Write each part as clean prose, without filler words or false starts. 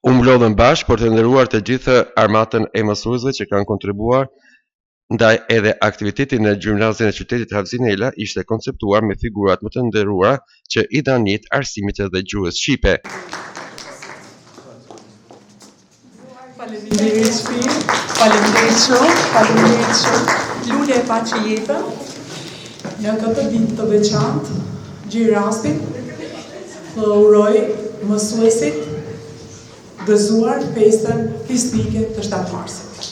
U mblodhën bashkë për të nderuar të gjithë armatën e mësuesve që kanë kontribuar, ndaj edhe aktiviteti në gjimnazin e qytetit Havzinela ishte konceptuar me figurat më të nderuara që i dhanë jetë arsimit dhe gjuhës shqipe. Faleminderit shpirt, faleminderit shumë, lule e paçi jetën. Në këtë ditë të veçantë, gjej rastin të uroj mësuesit gëzuar festën fisnike të 7 marsit.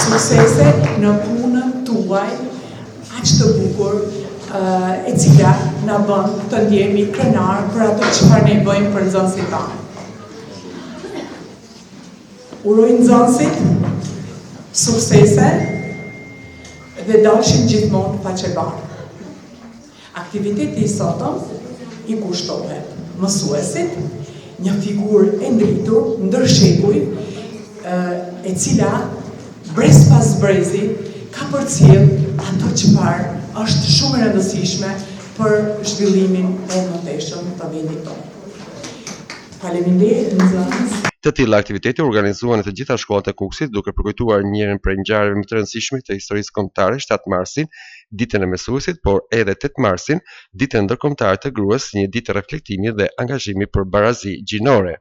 Suksese në punën tuaj, aq të bukur, e cila na bën të ndjehemi krenar për ato çfarë ne bëjmë për nxënësit tanë. Uroj nxënësit suksese dhe dalshin gjithmonë paqebarë. Aktiviteti i sotëm i kushtohet mësuesit, një figurë e ndritur ndër shekuj, e cila brez pas brezi ka përcjell ato çfarë është shumë e rëndësishme për zhvillimin e mëtejshëm të vendit tonë. Faleminderit nxënës. Të tilla aktivitete organizuan në të gjitha shkollat e Kukësit, duke përkujtuar njërin prej ngjarjeve më të rëndësishme të historisë kombëtare, 7 marsin, ditën e mësuesit, por edhe 8 marsin, ditën ndërkombëtare të gruas, si një ditë reflektimi dhe angazhimi për barazi gjinore.